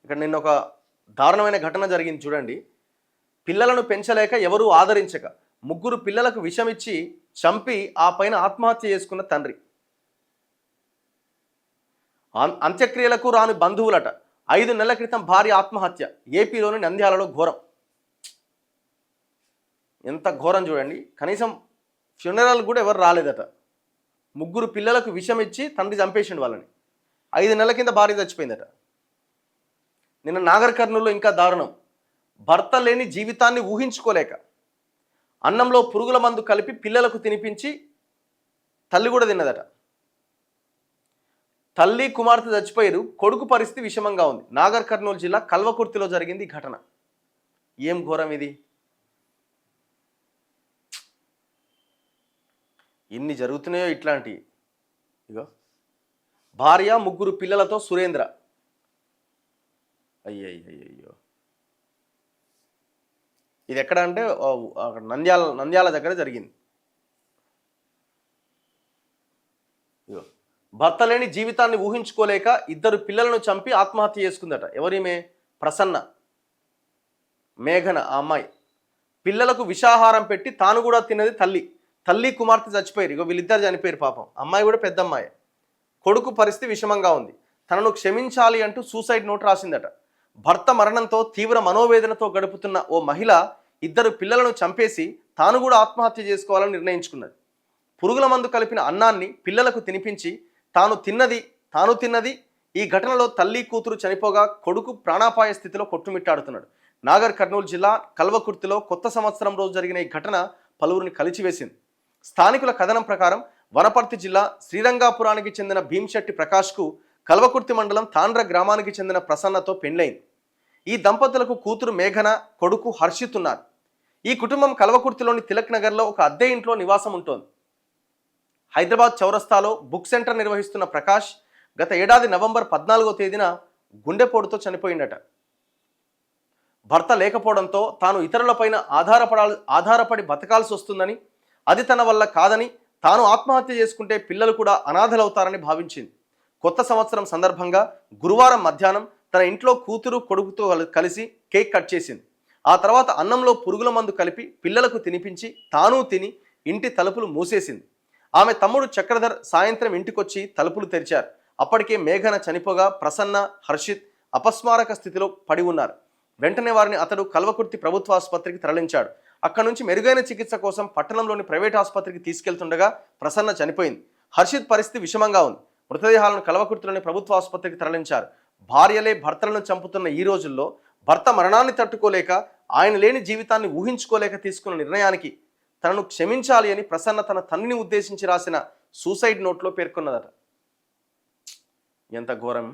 ఇక్కడ నిన్న ఒక దారుణమైన ఘటన జరిగింది చూడండి. పిల్లలను పెంచలేక ఎవరూ ఆదరించక ముగ్గురు పిల్లలకు విషమిచ్చి చంపి ఆ పైన ఆత్మహత్య చేసుకున్న తండ్రి. అంత్యక్రియలకు రాని బంధువులట. 5 నెలల క్రితం భార్య ఆత్మహత్య. ఏపీలోని నంద్యాలలో ఘోరం. ఎంత ఘోరం చూడండి. కనీసం ఫ్యూనరల్ కూడా ఎవరు రాలేదట. ముగ్గురు పిల్లలకు విషమిచ్చి తండ్రి చంపేసిండు వాళ్ళని. 5 నెలల కింద భార్య చచ్చిపోయిందట. నిన్న నాగర్ కర్నూలులో ఇంకా దారుణం. భర్త లేని జీవితాన్ని ఊహించుకోలేక అన్నంలో పురుగుల మందు కలిపి పిల్లలకు తినిపించి తల్లి కూడా తిన్నదట. తల్లి కుమార్తె చచ్చిపోయారు. కొడుకు పరిస్థితి విషమంగా ఉంది. నాగర్ కర్నూలు జిల్లా కల్వకుర్తిలో జరిగింది ఈ ఘటన. ఏం ఘోరం ఇది. ఎన్ని జరుగుతున్నాయో ఇట్లాంటివి. ఇగో భార్య ముగ్గురు పిల్లలతో సురేంద్ర. అయ్యయ్యో, ఇది ఎక్కడ అంటే నంద్యాల దగ్గర జరిగింది. ఇగో భర్త లేని జీవితాన్ని ఊహించుకోలేక 2 పిల్లలను చంపి ఆత్మహత్య చేసుకుందట. ఎవరిమే? ప్రసన్న, మేఘన. ఆ అమ్మాయి పిల్లలకు విషాహారం పెట్టి తాను కూడా తిన్నది తల్లి. తల్లి కుమార్తె చచ్చిపోయారు. ఇగో వీళ్ళిద్దరు చనిపోయారు పాపం. అమ్మాయి కూడా పెద్ద అమ్మాయి. కొడుకు పరిస్థితి విషమంగా ఉంది. తనను క్షమించాలి అంటూ సూసైడ్ నోట్ రాసిందట. భర్త మరణంతో తీవ్ర మనోవేదనతో గడుపుతున్న ఓ మహిళ 2 పిల్లలను చంపేసి తాను కూడా ఆత్మహత్య చేసుకోవాలని నిర్ణయించుకున్నది. పురుగుల మందు కలిపిన అన్నాన్ని పిల్లలకు తినిపించి తాను తిన్నది. ఈ ఘటనలో తల్లి కూతురు చనిపోగా కొడుకు ప్రాణాపాయ స్థితిలో కొట్టుమిట్టాడుతున్నాడు. నాగర్ కర్నూలు జిల్లా కల్వకుర్తిలో కొత్త సంవత్సరం రోజు జరిగిన ఈ ఘటన పలువురిని కలిచివేసింది. స్థానికుల కథనం ప్రకారం వనపర్తి జిల్లా శ్రీరంగాపురానికి చెందిన భీంశెట్టి ప్రకాష్కు కల్వకుర్తి మండలం తాండ్ర గ్రామానికి చెందిన ప్రసన్నతో పెండ్లైంది. ఈ దంపతులకు కూతురు మేఘన, కొడుకు హర్షిత్ ఉన్నారు. ఈ కుటుంబం కల్వకుర్తిలోని తిలక్ నగర్లో ఒక అద్దె ఇంట్లో నివాసం ఉంటోంది. హైదరాబాద్ చౌరస్తాలో బుక్ సెంటర్ నిర్వహిస్తున్న ప్రకాష్ గత ఏడాది నవంబర్ 14వ తేదీన గుండెపోటుతో చనిపోయిందట. భర్త లేకపోవడంతో తాను ఇతరులపైన ఆధారపడి బతకాల్సి వస్తుందని, అది తన వల్ల కాదని, తాను ఆత్మహత్య చేసుకుంటే పిల్లలు కూడా అనాథలవుతారని భావించింది. కొత్త సంవత్సరం సందర్భంగా గురువారం మధ్యాహ్నం తన ఇంట్లో కూతురు కొడుకుతో కలిసి కేక్ కట్ చేసింది. ఆ తర్వాత అన్నంలో పురుగుల మందు కలిపి పిల్లలకు తినిపించి తాను తిని ఇంటి తలుపులు మూసేసింది. ఆమె తమ్ముడు చక్రధర్ సాయంత్రం ఇంటికొచ్చి తలుపులు తెరిచారు. అప్పటికే మేఘన చనిపోగా ప్రసన్న, హర్షిత్ అపస్మారక స్థితిలో పడి ఉన్నారు. వెంటనే వారిని అతడు కల్వకుర్తి ప్రభుత్వ ఆసుపత్రికి తరలించాడు. అక్కడి నుంచి మెరుగైన చికిత్స కోసం పట్టణంలోని ప్రైవేట్ ఆసుపత్రికి తీసుకెళ్తుండగా ప్రసన్న చనిపోయింది. హర్షిత్ పరిస్థితి విషమంగా ఉంది. మృతదేహాలను కల్వకుర్తిలోని ప్రభుత్వ ఆసుపత్రికి తరలించారు. భార్యలే భర్తలను చంపుతున్న ఈ రోజుల్లో భర్త మరణాన్ని తట్టుకోలేక, ఆయన లేని జీవితాన్ని ఊహించుకోలేక తీసుకున్న నిర్ణయానికి తనను క్షమించాలి అని ప్రసన్న తన తండ్రిని ఉద్దేశించి రాసిన సూసైడ్ నోట్లో పేర్కొన్నదట. ఎంత ఘోరం.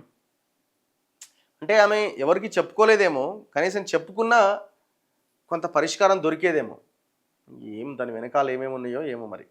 అంటే ఆమె ఎవరికి చెప్పుకోలేదేమో, కనీసం చెప్పుకున్నా కొంత పరిష్కారం దొరికేదేమో. దాని వెనకాల ఏమేమి ఉన్నాయో ఏమో మరి.